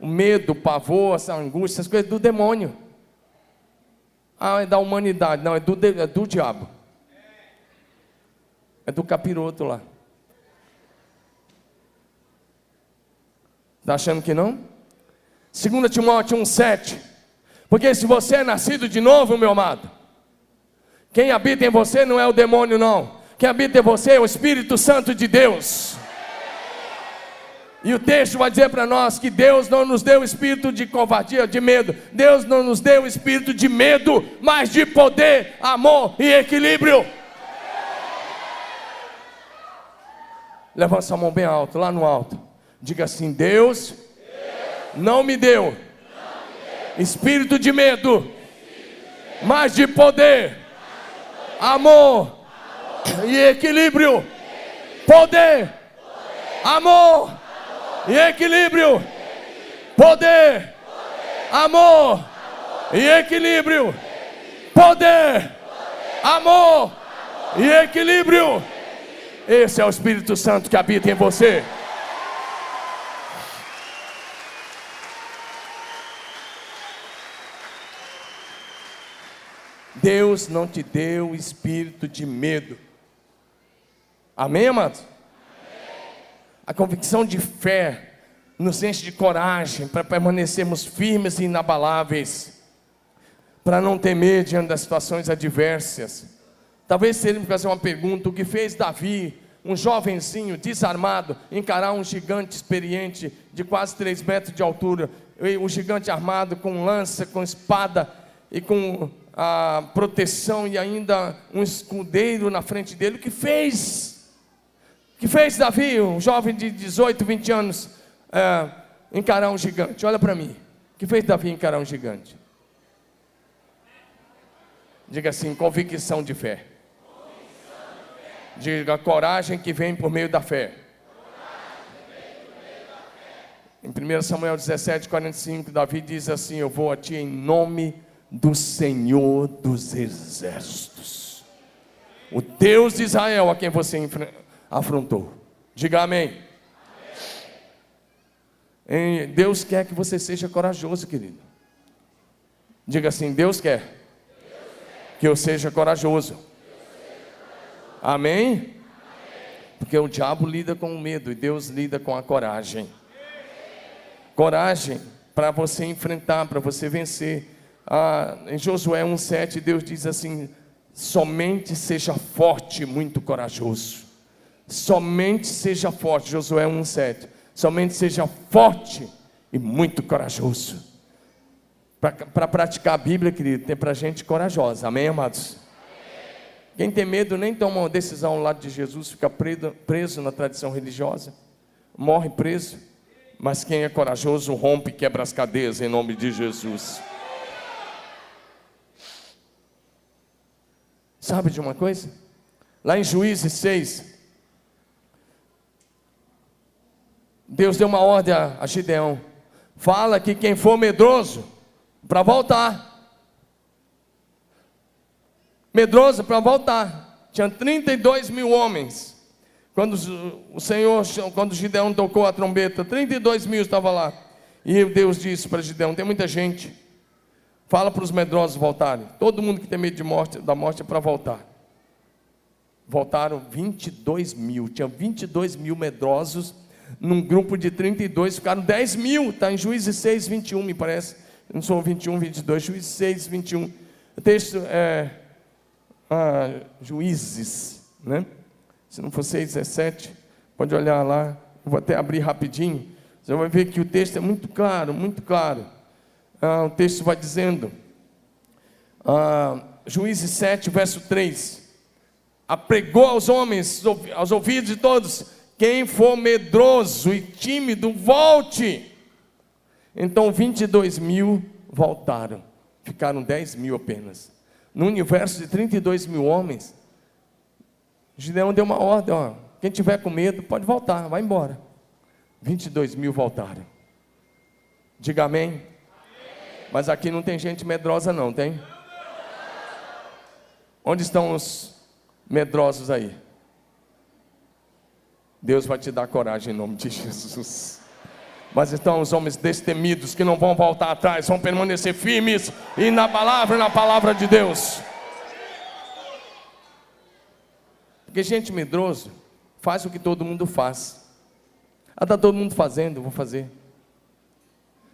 O medo, o pavor, essa angústia, essas coisas é do demônio. É da humanidade. Não, é do diabo. É do capiroto lá. Está achando que não? 2 Timóteo 1,7. Porque se você é nascido de novo, meu amado, quem habita em você não é o demônio, não. Quem habita em você é o Espírito Santo de Deus. E o texto vai dizer para nós que Deus não nos deu espírito de covardia, de medo. Deus não nos deu espírito de medo, mas de poder, amor e equilíbrio. Levanta sua mão bem alto, lá no alto. Diga assim: Deus não me deu espírito de medo, mas de poder, amor e equilíbrio. Poder, amor e equilíbrio. Poder, amor e equilíbrio. Poder, amor e equilíbrio. Esse é o Espírito Santo que habita em você. Deus não te deu espírito de medo. Amém, amados? A convicção de fé nos enche de coragem para permanecermos firmes e inabaláveis, para não temer diante das situações adversas. Talvez seja fazer uma pergunta: o que fez Davi, um jovenzinho desarmado, encarar um gigante experiente de quase 3 metros de altura, um gigante armado com lança, com espada e com a proteção e ainda um escudeiro na frente dele? O que fez? O que fez Davi, um jovem de 18, 20 anos, encarar um gigante? Olha para mim. O que fez Davi encarar um gigante? Diga assim: convicção de fé. Diga: coragem que vem por meio da fé. Em 1 Samuel 17, 45, Davi diz assim: eu vou a ti em nome do Senhor dos exércitos, o Deus de Israel, a quem você afrontou. Diga amém. Deus quer que você seja corajoso, querido. Diga assim: Deus quer que eu seja corajoso. Amém? Porque o diabo lida com o medo e Deus lida com a coragem. Coragem para você enfrentar, para você vencer. Em Josué 1,7, Deus diz assim: somente seja forte e muito corajoso. Somente seja forte. Josué 1,7. Somente seja forte e muito corajoso. Para praticar a Bíblia, querido, tem para gente corajosa. Amém, amados? Quem tem medo nem toma uma decisão ao lado de Jesus, fica preso na tradição religiosa, morre preso. Mas quem é corajoso rompe e quebra as cadeias em nome de Jesus. Sabe de uma coisa? Lá em Juízes 6, Deus deu uma ordem a Gideão: fala que quem for medroso, para voltar. Medroso para voltar. Tinha 32 mil homens. Quando quando Gideão tocou a trombeta, 32 mil estavam lá. E Deus disse para Gideão: tem muita gente, fala para os medrosos voltarem. Todo mundo que tem medo da morte é para voltar. Voltaram 22 mil. Tinha 22 mil medrosos num grupo de 32, ficaram 10 mil. Está em Juízes 6, 21, me parece. Não sou 21, 22, Juízes 6, 21. O texto é Juízes, né? Se não for 6, 17, pode olhar lá. Eu vou até abrir rapidinho. Você vai ver que o texto é muito claro, muito claro. O texto vai dizendo, Juízes 7, verso 3: apregou aos homens, aos ouvidos de todos: quem for medroso e tímido, volte. Então 22 mil voltaram, ficaram 10 mil apenas. No universo de 32 mil homens, Gideão deu uma ordem: quem tiver com medo pode voltar, vai embora. 22 mil voltaram. Diga amém. Amém. Mas aqui não tem gente medrosa não, tem? Onde estão os medrosos aí? Deus vai te dar coragem em nome de Jesus. Mas estão os homens destemidos que não vão voltar atrás, vão permanecer firmes e na palavra de Deus. Porque gente medroso faz o que todo mundo faz. Está todo mundo fazendo, eu vou fazer.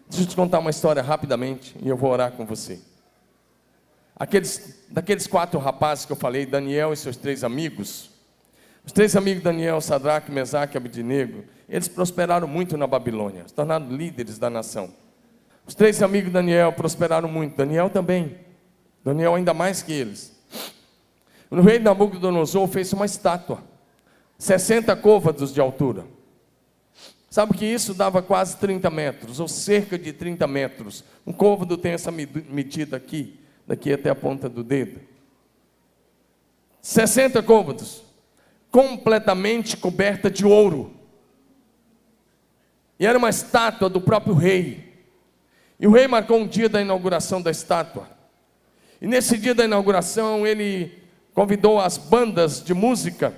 Deixa eu te contar uma história rapidamente e eu vou orar com você. Daqueles 4 rapazes que eu falei, Daniel e seus 3 amigos, os 3 amigos de Daniel, Sadraque, Mesaque e Abednego, eles prosperaram muito na Babilônia, se tornaram líderes da nação. Os 3 amigos de Daniel prosperaram muito, Daniel também, Daniel ainda mais que eles. O rei Nabucodonosor fez uma estátua, 60 côvados de altura. Sabe que isso dava quase 30 metros, ou cerca de 30 metros. Um côvado tem essa medida aqui, daqui até a ponta do dedo. 60 côvados, completamente coberta de ouro. E era uma estátua do próprio rei. E o rei marcou um dia da inauguração da estátua. E nesse dia da inauguração, ele convidou as bandas de música.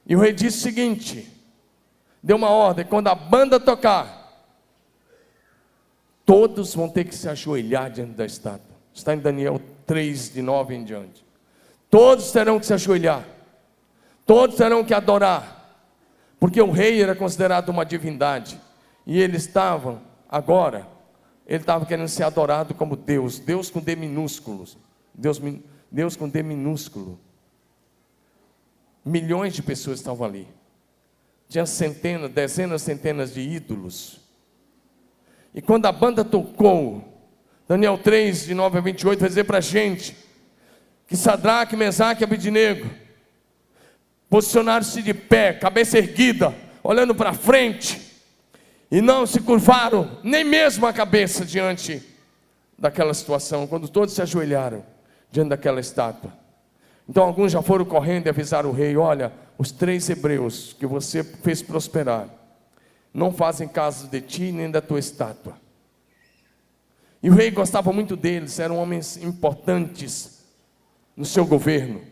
E o rei disse o seguinte, deu uma ordem: quando a banda tocar, todos vão ter que se ajoelhar diante da estátua. Está em Daniel 3, de 9 em diante. Todos terão que se ajoelhar, todos terão que adorar, porque o rei era considerado uma divindade, e ele estava querendo ser adorado como Deus, Deus com D minúsculos, Deus com D minúsculo. Milhões de pessoas estavam ali, tinha dezenas, centenas de ídolos. E quando a banda tocou, Daniel 3, de 9 a 28, vai dizer para a gente que Sadraque, Mesaque e Abednego posicionaram-se de pé, cabeça erguida, olhando para frente, e não se curvaram nem mesmo a cabeça diante daquela situação, quando todos se ajoelharam diante daquela estátua. Então alguns já foram correndo e avisaram o rei: olha, os 3 hebreus que você fez prosperar não fazem caso de ti nem da tua estátua. E o rei gostava muito deles, eram homens importantes no seu governo,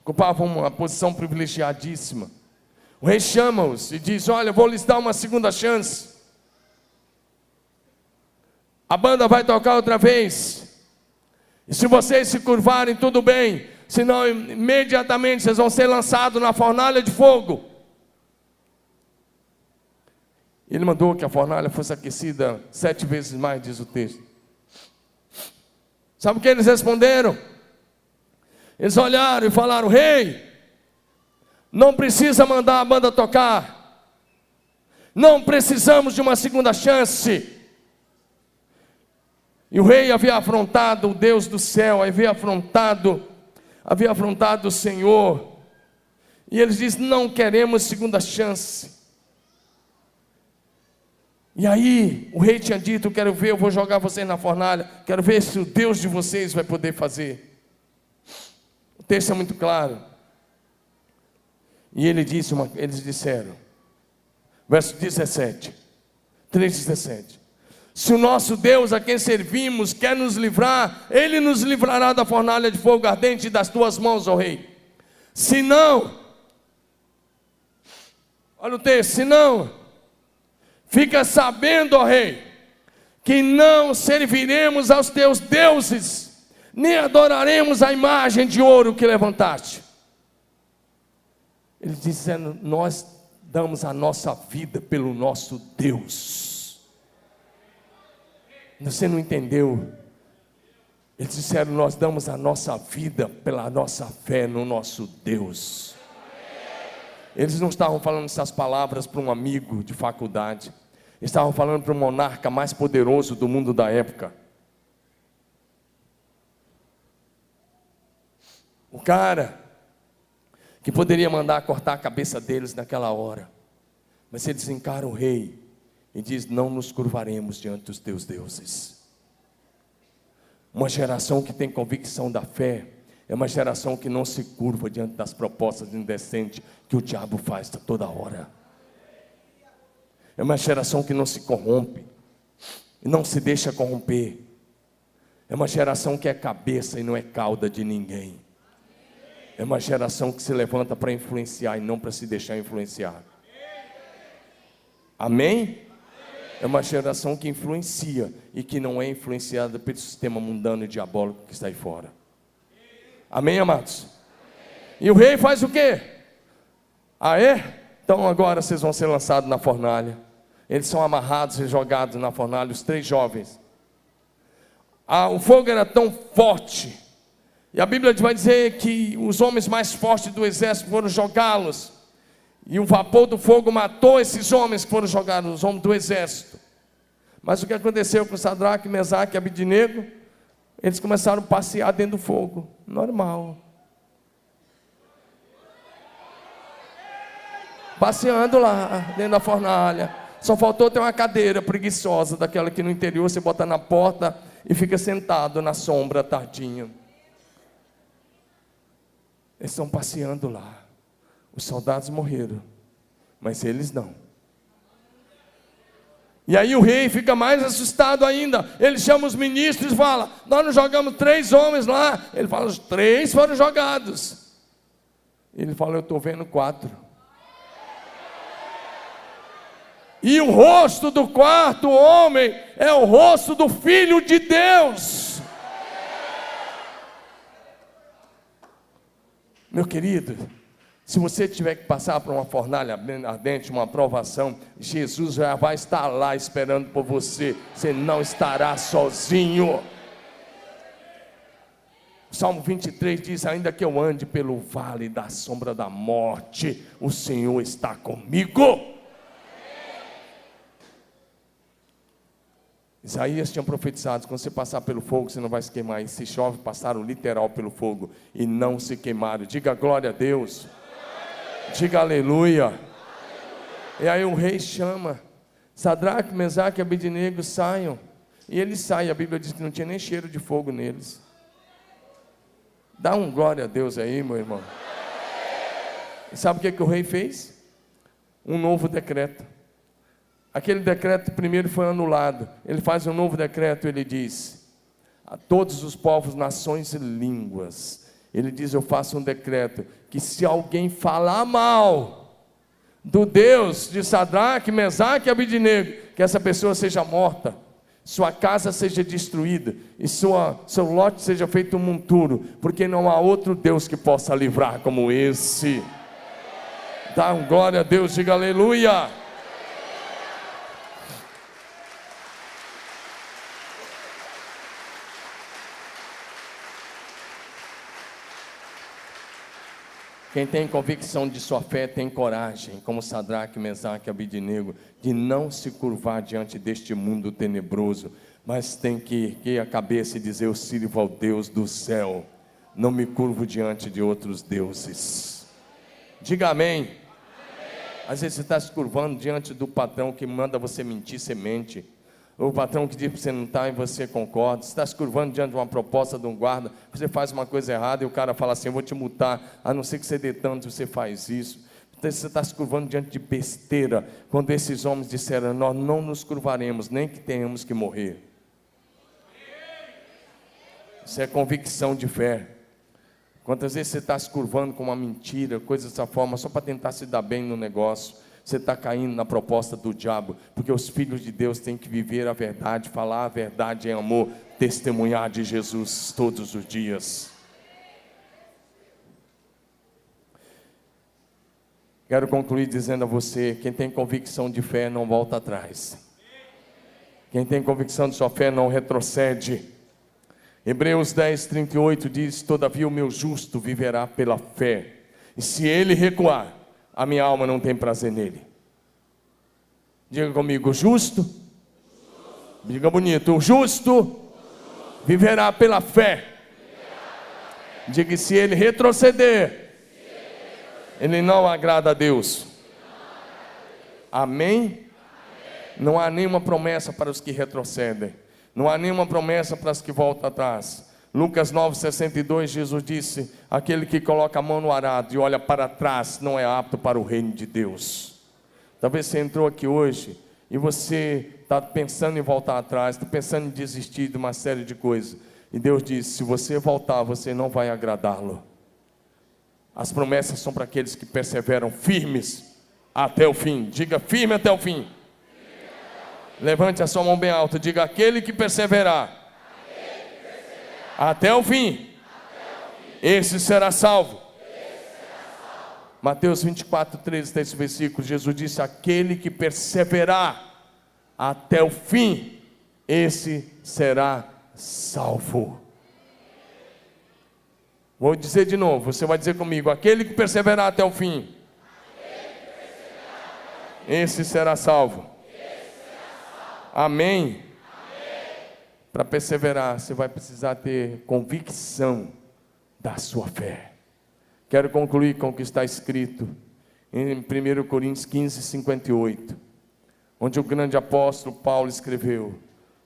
ocupavam uma posição privilegiadíssima. O rei chama-os e diz: olha, eu vou lhes dar uma segunda chance. A banda vai tocar outra vez, e se vocês se curvarem, tudo bem, senão imediatamente vocês vão ser lançados na fornalha de fogo. Ele mandou que a fornalha fosse aquecida 7 vezes mais, diz o texto. Sabe o que eles responderam? Eles olharam e falaram: rei, não precisa mandar a banda tocar, não precisamos de uma segunda chance. E o rei havia afrontado o Deus do céu, havia afrontado o Senhor, e eles dizem: não queremos segunda chance. E aí o rei tinha dito: eu vou jogar vocês na fornalha, quero ver se o Deus de vocês vai poder fazer. O texto é muito claro. E eles disseram: Verso 17, 3,17. Se o nosso Deus, a quem servimos, quer nos livrar, Ele nos livrará da fornalha de fogo ardente e das tuas mãos, ó rei. Se não, olha o texto, se não, fica sabendo, ó rei, que não serviremos aos teus deuses, nem adoraremos a imagem de ouro que levantaste. Ele dizendo, nós damos a nossa vida pelo nosso Deus. Você não entendeu? Eles disseram, nós damos a nossa vida pela nossa fé no nosso Deus. Eles não estavam falando essas palavras para um amigo de faculdade. Eles estavam falando para o monarca mais poderoso do mundo da época. O cara que poderia mandar cortar a cabeça deles naquela hora. Mas eles encaram o rei e diz, não nos curvaremos diante dos teus deuses. Uma geração que tem convicção da fé é uma geração que não se curva diante das propostas indecentes que o diabo faz toda hora. É uma geração que não se corrompe e não se deixa corromper. É uma geração que é cabeça e não é cauda de ninguém. É uma geração que se levanta para influenciar e não para se deixar influenciar. Amém? É uma geração que influencia e que não é influenciada pelo sistema mundano e diabólico que está aí fora. Amém, amados? E o rei faz o quê? Ah, é? Então agora vocês vão ser lançados na fornalha. Eles são amarrados e jogados na fornalha, os 3 jovens. O fogo era tão forte. E a Bíblia vai dizer que os homens mais fortes do exército foram jogá-los. E o vapor do fogo matou esses homens que foram jogados, os homens do exército. Mas o que aconteceu com Sadraque, Mesaque e Abednego? Eles começaram a passear dentro do fogo, normal. Passeando lá, dentro da fornalha. Só faltou ter uma cadeira preguiçosa, daquela que no interior você bota na porta e fica sentado na sombra tardinho. Eles estão passeando lá. Os soldados morreram, mas eles não. E aí o rei fica mais assustado ainda. Ele chama os ministros e fala, nós não jogamos 3 homens lá. Ele fala, os 3 foram jogados. Ele fala, eu estou vendo 4. E o rosto do 4º homem é o rosto do Filho de Deus. Meu querido, se você tiver que passar por uma fornalha ardente, uma provação, Jesus já vai estar lá esperando por você. Você não estará sozinho. O Salmo 23 diz, ainda que eu ande pelo vale da sombra da morte, o Senhor está comigo. Isaías tinha profetizado, quando você passar pelo fogo, você não vai se queimar. E se chove, passaram literal pelo fogo e não se queimaram. Diga glória a Deus. Diga aleluia. E aí o rei chama Sadraque, Mesaque e Abednego, saiam. E eles saem, a Bíblia diz que não tinha nem cheiro de fogo neles. Dá um glória a Deus aí, meu irmão. E sabe o que o rei fez? Um novo decreto. Aquele decreto primeiro foi anulado. Ele faz um novo decreto, ele diz, a todos os povos, nações e línguas. Ele diz, eu faço um decreto, que se alguém falar mal do Deus de Sadraque, Mesaque e Abednego, que essa pessoa seja morta, sua casa seja destruída, e seu lote seja feito um monturo, porque não há outro Deus que possa livrar como esse. Dá um glória a Deus, diga aleluia. Quem tem convicção de sua fé tem coragem, como Sadraque, Mesaque e Abednego, de não se curvar diante deste mundo tenebroso, mas tem que erguer a cabeça e dizer, eu sirvo ao Deus do céu, não me curvo diante de outros deuses. Diga amém. Amém. Às vezes você está se curvando diante do patrão que manda você mentir, você mente. O patrão que diz que você não está e você concorda. Você está se curvando diante de uma proposta de um guarda, você faz uma coisa errada e o cara fala assim, eu vou te multar, a não ser que você dê tanto, você faz isso. Você está se curvando diante de besteira, quando esses homens disseram: nós não nos curvaremos, nem que tenhamos que morrer. Isso é convicção de fé. Quantas vezes você está se curvando com uma mentira, coisa dessa forma, só para tentar se dar bem no negócio? Você está caindo na proposta do diabo, porque os filhos de Deus têm que viver a verdade, falar a verdade em amor, testemunhar de Jesus todos os dias. Quero concluir dizendo a você: quem tem convicção de fé não volta atrás. Quem tem convicção de sua fé não retrocede. Hebreus 10, 38 diz: todavia o meu justo viverá pela fé, e se ele recuar, a minha alma não tem prazer nele. Diga comigo: justo. Diga bonito: o justo viverá pela fé. Diga: se ele retroceder, ele não agrada a Deus. Amém? Não há nenhuma promessa para os que retrocedem. Não há nenhuma promessa para os que voltam atrás. Lucas 9,62, Jesus disse: aquele que coloca a mão no arado e olha para trás não é apto para o reino de Deus. Talvez você entrou aqui hoje e você está pensando em voltar atrás, está pensando em desistir de uma série de coisas. E Deus disse: se você voltar, você não vai agradá-lo. As promessas são para aqueles que perseveram firmes até o fim. Diga: firme até o fim. Levante a sua mão bem alta, diga: aquele que perseverar até o fim, esse será salvo. Mateus 24, 13, tem esse versículo. Jesus disse: aquele que perseverar até o fim, esse será salvo. Vou dizer de novo, você vai dizer comigo: aquele que perseverar até o fim, esse será salvo. Amém? Para perseverar, você vai precisar ter convicção da sua fé. Quero concluir com o que está escrito em 1 Coríntios 15, 58, onde o grande apóstolo Paulo escreveu: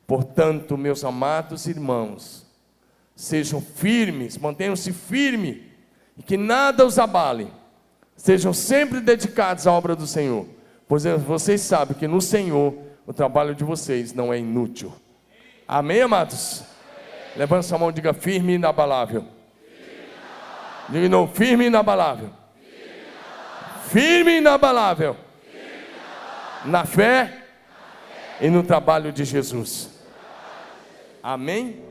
portanto, meus amados irmãos, sejam firmes, mantenham-se firmes, e que nada os abale, sejam sempre dedicados à obra do Senhor, pois vocês sabem que no Senhor o trabalho de vocês não é inútil. Amém, amados? Amém. Levanta sua mão e diga: firme e inabalável. Diga de novo: firme e inabalável. Firme e inabalável. Na fé e no trabalho de Jesus. Amém?